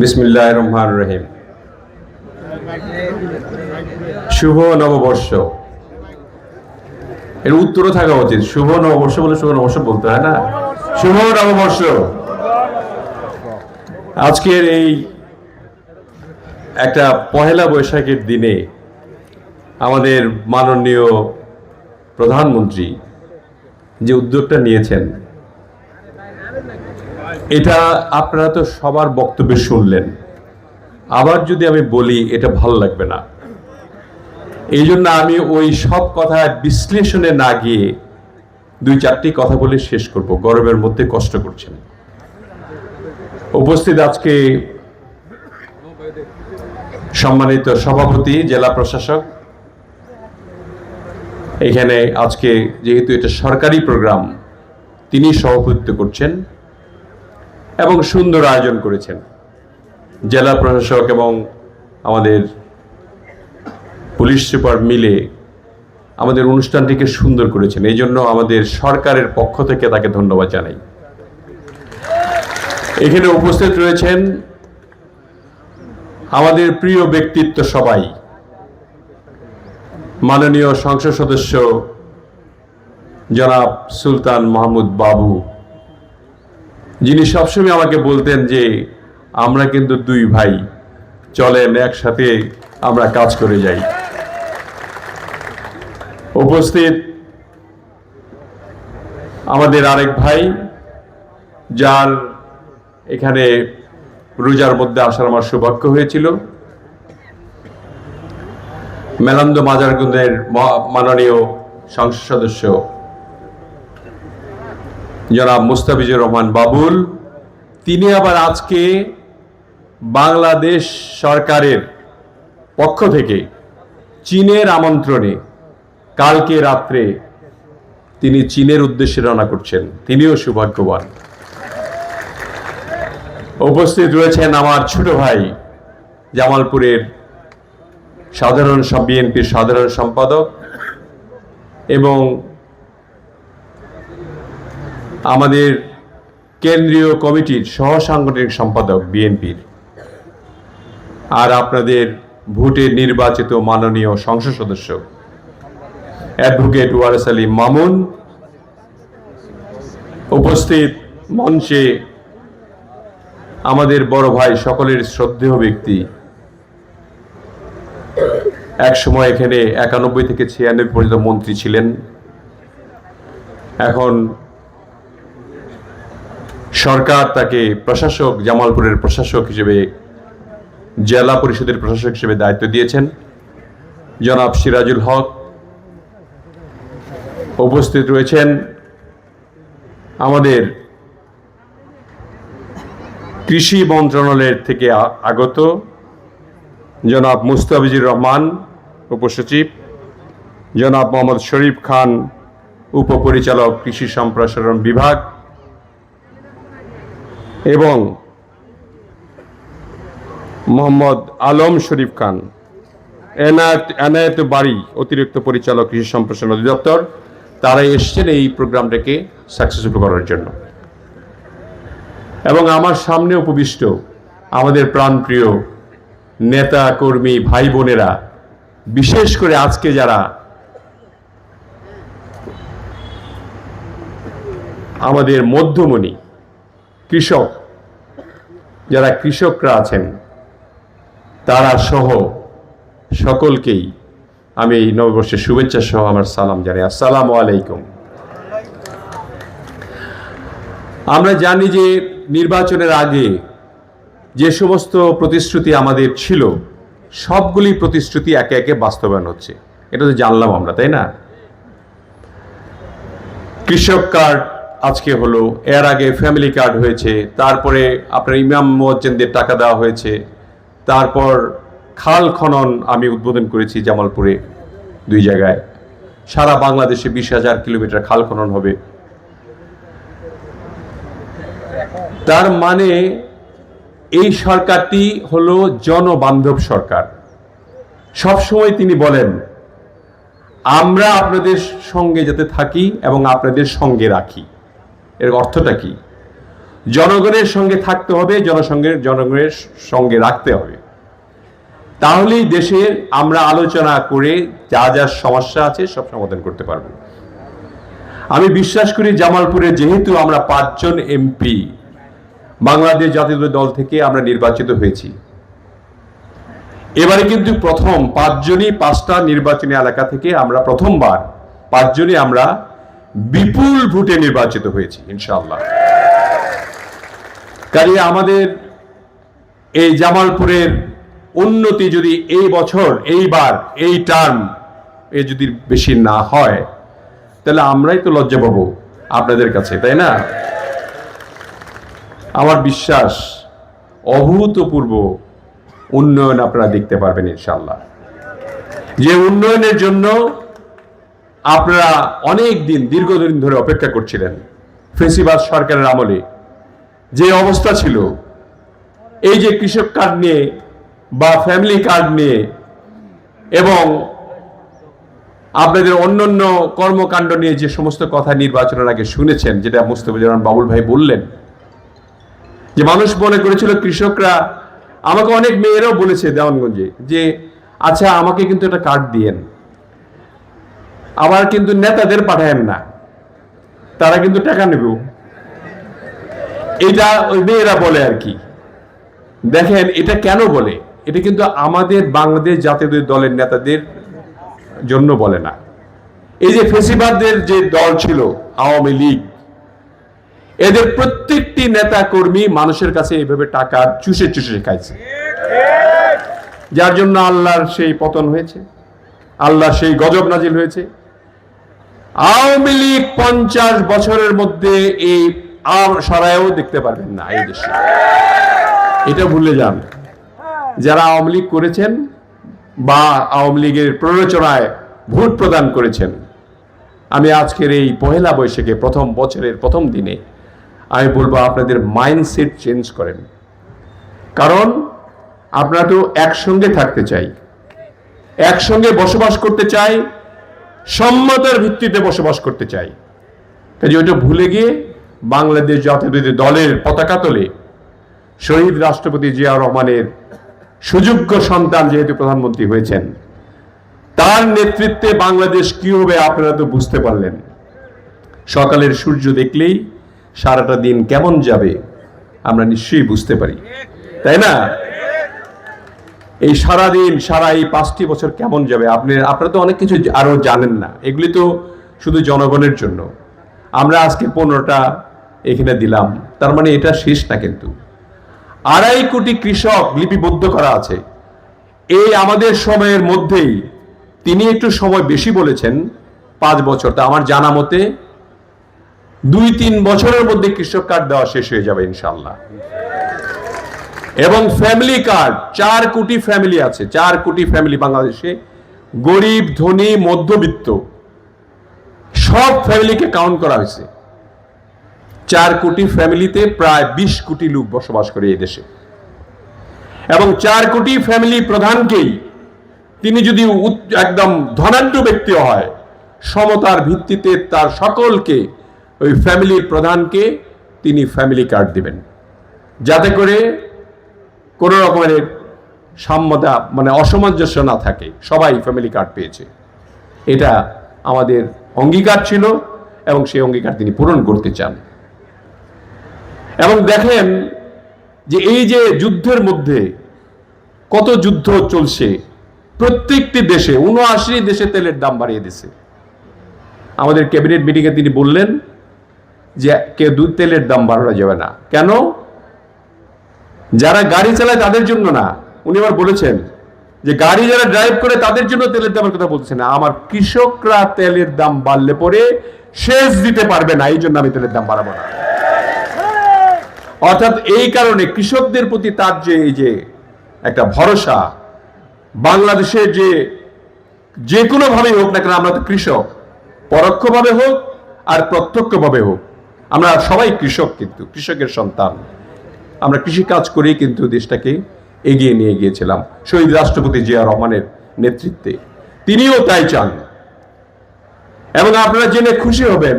বিসমিল্লাহির রহমানির রহিম। শুভ নববর্ষ, এর উত্তরও থাকা উচিত। শুভ নববর্ষ বলে শুভ নববর্ষ বলতে হয় না, শুভ নববর্ষ। আজকের এই একটা পহেলা বৈশাখের দিনে আমাদের মাননীয় প্রধানমন্ত্রী যে উদ্যোগটা নিয়েছেন, এটা আপনারা তো সবার বক্তব্যে শুনলেন। আবার যদি আমি বলি এটা ভালো লাগবে না, এই জন্য আমি ওই সব কথা বিশ্লেষণে না গিয়ে দুই চারটি কথা বলে শেষ করব। গরমের মধ্যে কষ্ট করছেন। উপস্থিত আজকে সম্মানিত সভাপতি, জেলা প্রশাসক, এখানে আজকে যেহেতু এটা সরকারি প্রোগ্রাম, তিনি সভাপতিত্ব করছেন এবং সুন্দর আয়োজন করেছেন। জেলা প্রশাসক এবং আমাদের পুলিশ সুপার মিলে আমাদের অনুষ্ঠানটিকে সুন্দর করেছেন, এই জন্য আমাদের সরকারের পক্ষ থেকে তাকে ধন্যবাদ জানাই। এখানে উপস্থিত রয়েছেন আমাদের প্রিয় ব্যক্তিত্ব সবাই। মাননীয় সংসদ সদস্য জনাব সুলতান মাহমুদ বাবু, যিনি সবসময় আমাকে বলতেন যে আমরা কিন্তু দুই ভাই, চলেন একসাথে আমরা কাজ করে যাই। উপস্থিত আমাদের আরেক ভাই, যার এখানে রোজার মধ্যে আসার আমার সৌভাগ্য হয়েছিল, মেলান্দ মাজারগঞ্জের মাননীয় সংসদ সদস্য জনাব মুস্তাফিজুর রহমান বাবুল। তিনি আবার আজকে বাংলাদেশ সরকারের পক্ষ থেকে চীনের আমন্ত্রণে কালকে রাত্রে তিনি চীনের উদ্দেশ্যে রওনা করছেন, তিনিও সৌভাগ্যবান। উপস্থিত রয়েছেন আমার ছোট ভাই, জামালপুরের বিএনপির সাধারণ সম্পাদক এবং আমাদের কেন্দ্রীয় কমিটির সহ সাংগঠনিক সম্পাদক বিএনপির, আর আপনাদের ভোটে নির্বাচিত মাননীয় সংসদ সদস্য অ্যাডভোকেট ওয়ারেস আলী মামুন। উপস্থিত মঞ্চে আমাদের বড় ভাই, সকলের শ্রদ্ধেয় ব্যক্তি, এক সময় এখানে 91 থেকে 96 পর্যন্ত মন্ত্রী ছিলেন, এখন সরকার তাকে প্রশাসক, জামালপুরের প্রশাসক হিসেবে, জেলা পরিষদের প্রশাসক হিসেবে দায়িত্ব দিয়েছেন, জনাব সিরাজুল হক। উপস্থিত রয়েছেন আমাদের কৃষি মন্ত্রণালয়ের থেকে আগত জনাব মুস্তাফিজুর রহমান উপসচিব, জনাব মোহাম্মদ শরীফ খান উপপরিচালক কৃষি সম্প্রসারণ বিভাগ, এবং মোহাম্মদ আলম শরীফ খান এনায়েত বাড়ি অতিরিক্ত পরিচালক কৃষি সম্প্রসারণ অধিদপ্তর। তারা এসছেন এই প্রোগ্রামটাকে সাকসেসফুল করার জন্য। এবং আমার সামনে উপবিষ্ট আমাদের প্রাণপ্রিয় নেতা কর্মী ভাই বোনেরা, বিশেষ করে আজকে যারা আমাদের মধ্যমণি কৃষক, যারা কৃষকরা আছেন, তারা সহ সকলকেই আমি এই নববর্ষের শুভেচ্ছা সহ আমার সালাম জানাই। আসসালামু আলাইকুম। আমরা জানি যে নির্বাচনের আগে যে সমস্ত প্রতিশ্রুতি আমাদের ছিল, সবগুলি প্রতিশ্রুতি একে একে বাস্তবায়ন হচ্ছে, এটা তো জানলাম আমরা, তাই না? কৃষক কার্ড আজকে হলো, এর আগে ফ্যামিলি কার্ড হয়েছে, তারপরে আপনার ইমাম মুয়াজ্জিনদের টাকা দেওয়া হয়েছে, তারপর খাল খনন আমি উদ্বোধন করেছি জামালপুরে 2 জায়গায়, সারা বাংলাদেশে 20,000 কিলোমিটার খাল খনন হবে। তার মানে এই সরকারটি হলো জনবান্ধব সরকার। সবসময় তিনি বলেন আমরা আপনাদের সঙ্গে যাতে থাকি এবং আপনাদের সঙ্গে রাখি। এর অর্থটা কি? জনগণের সঙ্গে থাকতে হবে, জনগণের সঙ্গে রাখতে হবে। তাহলেই দেশের আমরা আলোচনা করে যা যা সমস্যা আছে সব সমাধান করতে পারবো। আমি বিশ্বাস করি জামালপুরে যেহেতু আমরা 5 জন এমপি বাংলাদেশ জাতীয় দল থেকে আমরা নির্বাচিত হয়েছি, এবারে কিন্তু প্রথম 5 জনই 5টা নির্বাচনী এলাকা থেকে আমরা প্রথমবার 5 জনই আমরা বিপুল ভোটে নির্বাচিত হয়েছি ইনশাআল্লাহ। কাজে আমাদের এই জামালপুরের উন্নতি যদি এই বছর, এইবার, এই টার্ম যদি বেশি না হয়, তাহলে আমরাই তো লজ্জা পাবো আপনাদের কাছে, তাই না? আমার বিশ্বাস অভূতপূর্ব উন্নয়ন আপনারা দেখতে পারবেন ইনশাআল্লাহ। যে উন্নয়নের জন্য আপনারা অনেক দিন, দীর্ঘদিন ধরে অপেক্ষা করছিলেন। ফেসিবাদ সরকারের আমলে যে অবস্থা ছিল, এই যে কৃষক কার্ড নিয়ে বা ফ্যামিলি কার্ড নিয়ে এবং আপনাদের অন্যান্য কর্মকাণ্ড নিয়ে যে সমস্ত কথা নির্বাচনের আগে শুনেছেন, যেটা মুস্তাফিজুর রহমান বাবুল ভাই বললেন, যে মানুষ মনে করেছিল কৃষকরা, আমাকে অনেক মেয়েরাও বলেছে দেওয়ানগঞ্জে যে আচ্ছা আমাকে কিন্তু একটা কার্ড দিয়েন, আবার কিন্তু নেতাদের পাঠায়েন না, তারা কিন্তু টাকা নেব, এটা ওই মেয়েরা বলে আর কি। দেখেন এটা কেন বলে, এটা কিন্তু আমাদের বাংলাদেশ জাতীয় দলের নেতাদের জন্য বলে না। এই যে ফেসিবাদের যে দল ছিল আওয়ামী লীগ, এদের প্রত্যেকটি নেতা কর্মী মানুষের কাছে এইভাবে টাকা চুষে চুষে খাইছে, যার জন্য আল্লাহর সেই পতন হয়েছে, আল্লাহ সেই গজব নাজিল হয়েছে। আওয়ামী লীগ 50 বছরের মধ্যে এই সরায়ও দেখতে পারবেন না এই দেশে, এটা ভুলে যান। যারা আওয়ামী লীগ করেছেন বা আওয়ামী লীগের প্ররোচনায় ভোট প্রদান করেছেন, আমি আজকের এই পহেলা বৈশাখে প্রথম বছরের প্রথম দিনে আমি বলবো আপনাদের মাইন্ডসেট চেঞ্জ করেন। কারণ আপনারা তো একসঙ্গে থাকতে চাই, একসঙ্গে বসবাস করতে চাই, সম্মতের ভিত্তিতে বসবাস করতে চাই। কাজে ওইটা ভুলে গিয়ে বাংলাদেশ জাতীয়তাবাদী দলের পতাকা তোলে শহীদ রাষ্ট্রপতি জিয়াউর রহমানের সুযোগ্য সন্তান যেহেতু প্রধানমন্ত্রী হয়েছেন, তার নেতৃত্বে বাংলাদেশ কি হবে আপনারা তো বুঝতে পারলেন। সকালের সূর্য দেখলেই সারাটা দিন কেমন যাবে আমরা নিশ্চয়ই বুঝতে পারি, তাই না? এই সারাদিন, সারা এই 5টি বছর কেমন যাবে আপনারা তো অনেক কিছু আরো জানেন না, এগুলি তো শুধু জনগণের জন্য। আমরা আজকে 15টা এখানে দিলাম, তার মানে এটা শেষ না, কিন্তু 2.5 কোটি কৃষক লিপিবদ্ধ করা আছে। এই আমাদের সময়ের মধ্যেই তিনি একটু সময় বেশি বলেছেন, 5 বছর, তা আমার জানা মতে 2-3 বছরের মধ্যে কৃষক কার্ড দেওয়া শেষ হয়ে যাবে ইনশাআল্লাহ। এবং ফ্যামিলি কার্ড, 4 কোটি ফ্যামিলি আছে, 4 কোটি ফ্যামিলি বাংলাদেশে, গরিব, ধনী, মধ্যবিত্ত সব ফ্যামিলিকে কাউন্ট করা হয়েছে। 4 কোটি ফ্যামিলিতে প্রায় 20 কোটি লোক বসবাস করে এই দেশে, এবং 4 কোটি ফ্যামিলি প্রধানকেই তিনি যদি একদম ধনাঢ্য ব্যক্তি হয়, সমতার ভিত্তিতে তার সকলকে, ওই ফ্যামিলির প্রধানকে তিনি ফ্যামিলি কার্ড দিবেন, যাতে করে কোন রকমের সাম্যতা মানে অসামঞ্জস্য না থাকে, সবাই ফ্যামিলি কার্ড পেয়েছে। এটা আমাদের অঙ্গীকার ছিল এবং সেই অঙ্গীকার তিনি পূরণ করতে চান। এবং দেখেন যে এই যে যুদ্ধের মধ্যে কত যুদ্ধ চলছে, প্রত্যেকটি দেশে 79 দেশে তেলের দাম বাড়িয়ে দিয়েছে। আমাদের ক্যাবিনেট মিটিংয়ে তিনি বললেন যে তেলের দাম বাড়ানো যাবে না। কেন? যারা গাড়ি চালায় তাদের জন্য না, উনি আবার বলেছেন যে গাড়ি যারা ড্রাইভ করে তাদের জন্য তেলের দামের কথা বলছে না, আমার কৃষকরা তেলের দাম বাড়লে পরে শেষ দিতে পারবে না, এই জন্য আমি তেলের দাম বাড়াবো না। অর্থাৎ এই কারণে কৃষকদের প্রতি তার যে এই যে একটা ভরসা, বাংলাদেশে যে কোনো ভাবে হোক না কেন, আমরা তো কৃষক, পরোক্ষভাবে হোক আর প্রত্যক্ষভাবে হোক আমরা সবাই কৃষক, কিন্তু কৃষকের সন্তান। আমরা কৃষি কাজ করেই কিন্তু দেশটাকে এগিয়ে নিয়ে গিয়েছিলাম শহীদ রাষ্ট্রপতি জিয়াউর রহমানের নেতৃত্বে, তিনিও তাই চান। এবং আপনারা জেনে খুশি হবেন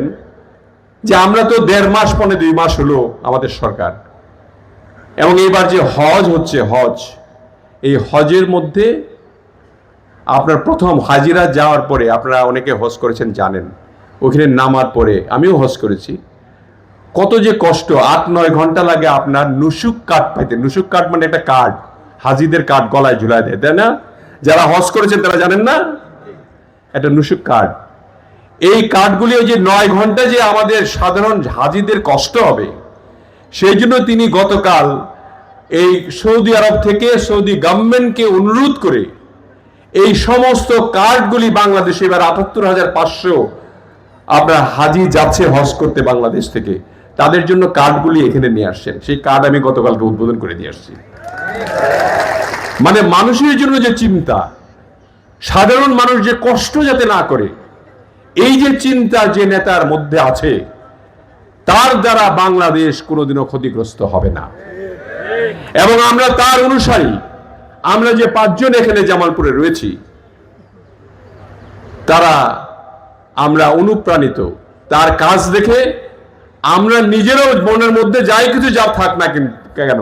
যে আমরা তো 1.5 মাস 2 মাস হলো আমাদের সরকার, এবং এবার যে হজ হচ্ছে, হজ, এই হজের মধ্যে আপনার প্রথম হাজিরা যাওয়ার পরে, আপনারা অনেকে হজ করেছেন জানেন, ওখানে নামার পরে আমিও হজ করেছি, কত যে কষ্ট, 8-9 ঘন্টা লাগে আপনার নুসুক কার্ড পাইতে। নুসুক কার্ড মানে একটা কার্ড, হাজিদের কার্ড গলায় ঝুলায় দেয়, তাই না? যারা হজ করেছেন তারা জানেন না, একটা নুসুক কার্ড। এই কার্ডগুলি ওই যে 9 ঘন্টা যে আমাদের সাধারণ হাজিদের কষ্ট হবে, সেই জন্য তিনি গতকাল এই সৌদি আরব থেকে সৌদি গভর্নমেন্টকে অনুরোধ করে এই সমস্ত কার্ডগুলি বাংলাদেশে এবার ৭৮,৫০০ আপনার হাজি যাচ্ছে হজ করতে বাংলাদেশ থেকে, তাদের জন্য কার্ডগুলি এখানে নিয়ে আসছেন। সেই কার্ড আমি গতকালকে উদ্বোধন করে দিয়ে আসছি। মানে মানুষের জন্য যে চিন্তা, সাধারণ মানুষ যে কষ্ট যাতে না করে, এই যে চিন্তা যে নেতার মধ্যে আছে, তার দ্বারা বাংলাদেশ কোনোদিনও ক্ষতিগ্রস্ত হবে না। এবং আমরা তার অনুসারী, আমরা যে 5 জন এখানে জামালপুরে রয়েছি, তারা আমরা অনুপ্রাণিত তার কাজ দেখে। আমরা নিজেরাও মনের মধ্যে যাই কিছু যা থাক না কেন,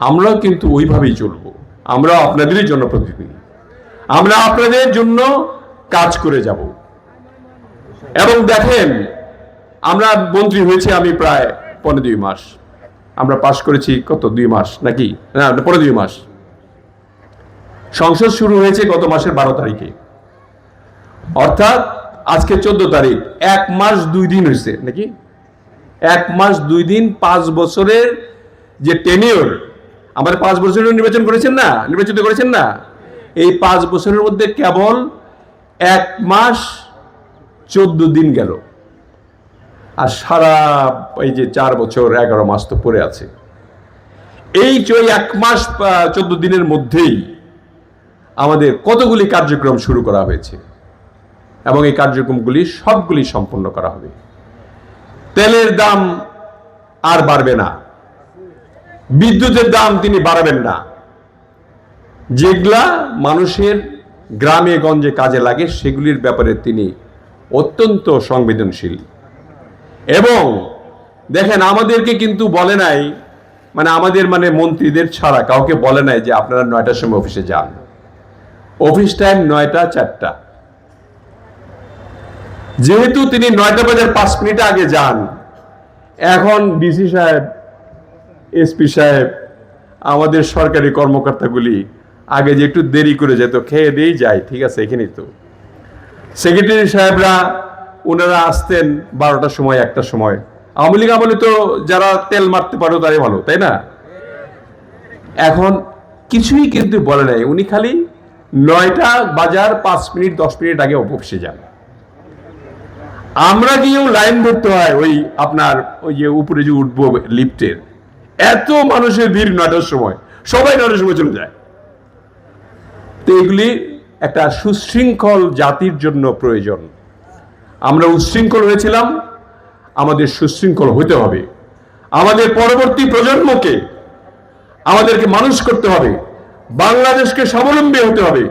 আমরাও কিন্তু ওইভাবেই চলবো। আমরা আপনাদেরই জনপ্রতিনিধি, আমরা আপনাদের জন্য কাজ করে যাব। এবং দেখেন, আমরা মন্ত্রী হয়েছে আমি প্রায় 15 মাস, আমরা পাশ করেছি কত 2 মাস নাকি না 15 মাস। সংসদ শুরু হয়েছে গত মাসের 12 তারিখে, অর্থাৎ আজকে 14 তারিখ, 1 মাস 2 দিন হয়েছে নাকি, 1 মাস 2 দিন, 5 বছরের যে টেনিওর, আমাদের 5 বছরের নির্বাচন করেছেন না, নির্বাচিত করেছেন না, এই 5 বছরের মধ্যে কেবল 1 মাস 14 দিন গেল, আর সারা এই যে 4 বছর 11 মাস তো পড়ে আছে। এই 1 মাস 14 দিনের মধ্যেই আমাদের কতগুলি কার্যক্রম শুরু করা হয়েছে, এবং এই কার্যক্রমগুলি সবগুলি সম্পন্ন করা হবে। তেলের দাম আর বাড়বে না, বিদ্যুতের দাম তিনি বাড়াবেন না। যেগুলা মানুষের গ্রামে গঞ্জে কাজে লাগে সেগুলির ব্যাপারে তিনি অত্যন্ত সংবেদনশীল। এবং দেখেন, আমাদেরকে কিন্তু বলে নাই, মানে আমাদের মন্ত্রীদের ছাড়া কাউকে বলে নাই যে আপনারা 9টার সময় অফিসে যান। অফিস টাইম 9টা 4টা। যেহেতু তিনি 9টা বাজার 5 মিনিট আগে যান, এখন ডিসি সাহেব, এসপি সাহেব, আমাদের সরকারি কর্মকর্তাগুলি আগে যে একটু দেরি করে যেত, খেয়ে দিয়েই যায়, ঠিক আছে, এখানেই তো সেক্রেটারি সাহেবরা ওনারা আসতেন 12টার সময় 1টার সময়। আওয়ামী লীগ আমলে তো যারা তেল মারতে পারো তারাই ভালো, তাই না? এখন কিছুই কিন্তু বলে নাই, উনি খালি 9টা বাজার 5 মিনিট 10 মিনিট আগে অফিসে যান। আমরা গিয়েও লাইন ধরতে হয়, ওই আপনার ওই যে উপরে যে উঠবো লিফটের, এত মানুষের ভিড় 9টার সময়, সবাই 9টার সময় চলে যায়। তো এগুলি একটা সুশৃঙ্খল জাতির জন্য প্রয়োজন। আমরা উচ্ছৃঙ্খল হয়েছিলাম, আমাদের সুশৃঙ্খল হতে হবে। আমাদের পরবর্তী প্রজন্মকে আমাদেরকে মানুষ করতে হবে, বাংলাদেশকে স্বাবলম্বী হতে হবে।